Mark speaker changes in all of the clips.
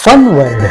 Speaker 1: Fun world.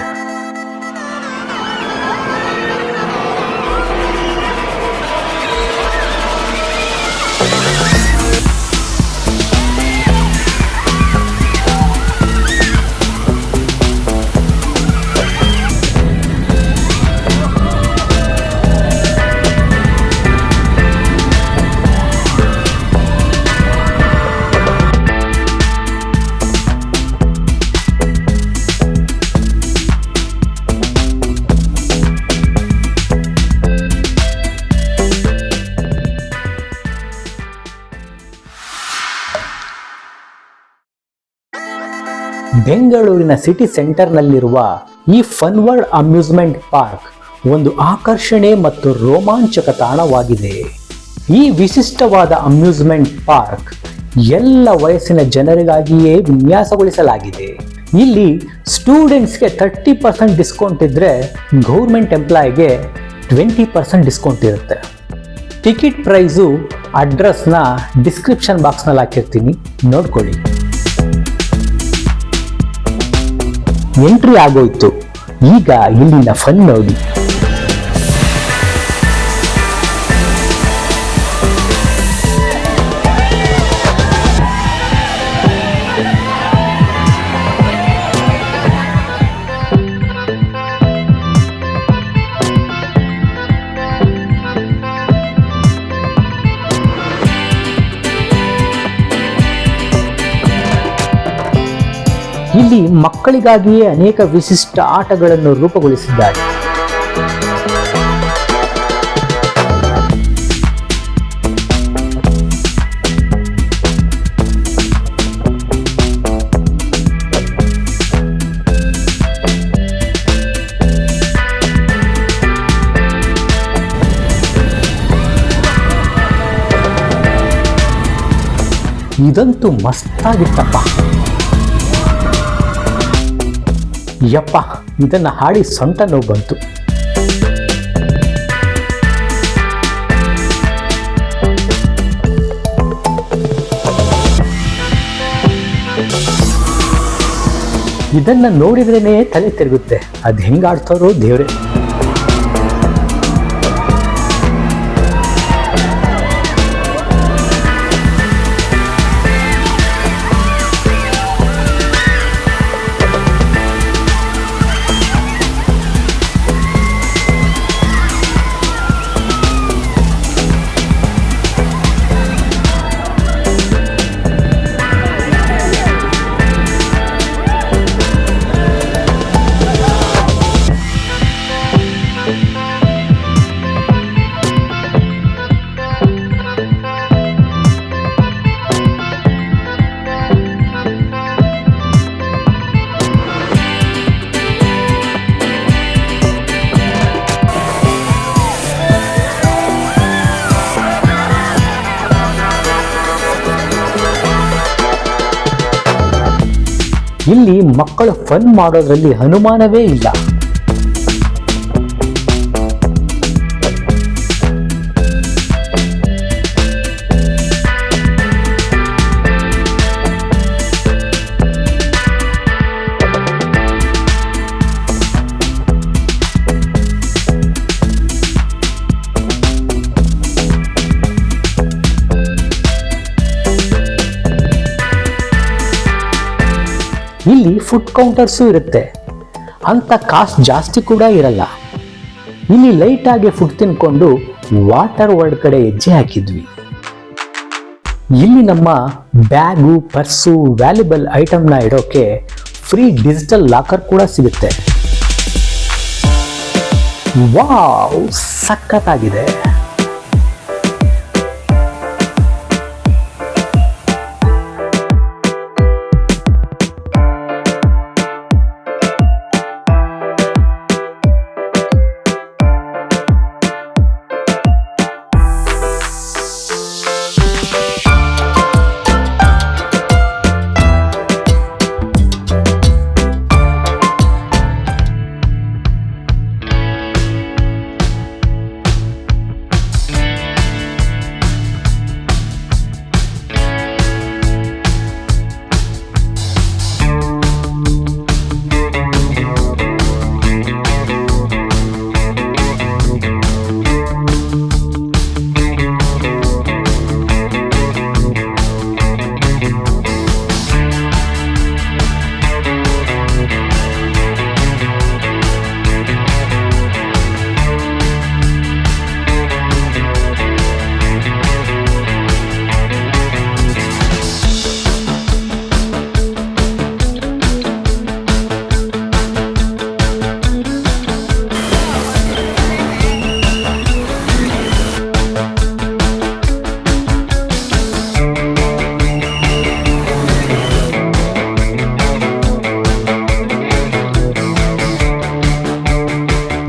Speaker 1: ಬೆಂಗಳೂರಿನ city ಸೆಂಟರ್ನಲ್ಲಿರುವ ಈ fun world amusement park ಒಂದು ಆಕರ್ಷಣೆ ಮತ್ತು ರೋಮಾಂಚಕ ತಾಣವಾಗಿದೆ. ಈ ವಿಶಿಷ್ಟವಾದ ಅಮ್ಯೂಸ್ಮೆಂಟ್ ಪಾರ್ಕ್ ಎಲ್ಲ ವಯಸ್ಸಿನ ಜನರಿಗಾಗಿಯೇ ವಿನ್ಯಾಸಗೊಳಿಸಲಾಗಿದೆ. ಇಲ್ಲಿ ಸ್ಟೂಡೆಂಟ್ಸ್ಗೆ 30% ಡಿಸ್ಕೌಂಟ್ ಇದ್ದರೆ ಗೌರ್ಮೆಂಟ್ ಎಂಪ್ಲಾಯಿಗೆ 20% ಡಿಸ್ಕೌಂಟ್ ಇರುತ್ತೆ. ಟಿಕೆಟ್ ಪ್ರೈಸು ಅಡ್ರೆಸ್ನ ಡಿಸ್ಕ್ರಿಪ್ಷನ್ ಬಾಕ್ಸ್ನಲ್ಲಿ ಹಾಕಿರ್ತೀನಿ, ನೋಡ್ಕೊಳ್ಳಿ. ಎಂಟ್ರಿ ಆಗೋಯ್ತು, ಈಗ ಇಲ್ಲಿನ ಫನ್ ನೋಡಿ. ಇಲ್ಲಿ ಮಕ್ಕಳಿಗಾಗಿಯೇ ಅನೇಕ ವಿಶಿಷ್ಟ ಆಟಗಳನ್ನು ರೂಪುಗೊಳಿಸಿದ್ದಾರೆ. ಇದಂತೂ ಮಸ್ತಾಗಿತ್ತಪ್ಪ. ಯಪ್ಪ, ಇದನ್ನು ಹಾಡಿ ಸೊಂಟ ನೋವು ಬಂತು. ಇದನ್ನ ನೋಡಿದ್ರೇನೆ ತಲೆ ತಿರುಗುತ್ತೆ. ಅದು ಹೆಂಗಾಡ್ತಾರೋ ದೇವ್ರೆ. ಇಲ್ಲಿ ಮಕ್ಕಳು ಫನ್ ಮಾಡೋದ್ರಲ್ಲಿ ಅನುಮಾನವೇ ಇಲ್ಲ. ಇಲ್ಲಿ ಫುಡ್ ಕೌಂಟರ್ಸು ಇರುತ್ತೆ, ಅಂತ ಕಾಸ್ಟ್ ಜಾಸ್ತಿ ಕೂಡ ಇರಲ್ಲ. ಇಲ್ಲಿ ಲೈಟ್ ಆಗಿ ಫುಡ್ ತಿನ್ಕೊಂಡು ವಾಟರ್ ವರ್ಲ್ಡ್ ಕಡೆ ಹೆಜ್ಜೆ ಹಾಕಿದ್ವಿ. ಇಲ್ಲಿ ನಮ್ಮ ಬ್ಯಾಗು, ಪರ್ಸು, ವ್ಯಾಲ್ಯುಬಲ್ ಐಟಮ್ನ ಇಡೋಕೆ ಫ್ರೀ ಡಿಜಿಟಲ್ ಲಾಕರ್ ಕೂಡ ಸಿಗುತ್ತೆ. ವಾವ್, ಸಖತ್ತಾಗಿದೆ.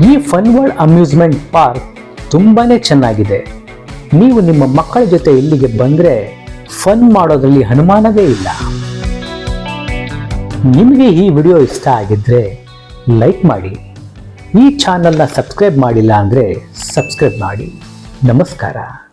Speaker 1: ಈ ಫನ್ ವರ್ಲ್ಡ್ ಅಮ್ಯೂಸ್ಮೆಂಟ್ ಪಾರ್ಕ್ ತುಂಬಾನೇ ಚೆನ್ನಾಗಿದೆ. ನೀವು ನಿಮ್ಮ ಮಕ್ಕಳ ಜೊತೆ ಇಲ್ಲಿಗೆ ಬಂದ್ರೆ ಫನ್ ಮಾಡೋದ್ರಲ್ಲಿ ಅನುಮಾನವೇ ಇಲ್ಲ. ನಿಮಗೆ ಈ ವಿಡಿಯೋ ಇಷ್ಟ ಆಗಿದ್ರೆ ಲೈಕ್ ಮಾಡಿ. ಈ ಚಾನೆಲ್ನ ಸಬ್ಸ್ಕ್ರೈಬ್ ಮಾಡಿಲ್ಲ ಅಂದ್ರೆ ಸಬ್ಸ್ಕ್ರೈಬ್ ಮಾಡಿ. ನಮಸ್ಕಾರ.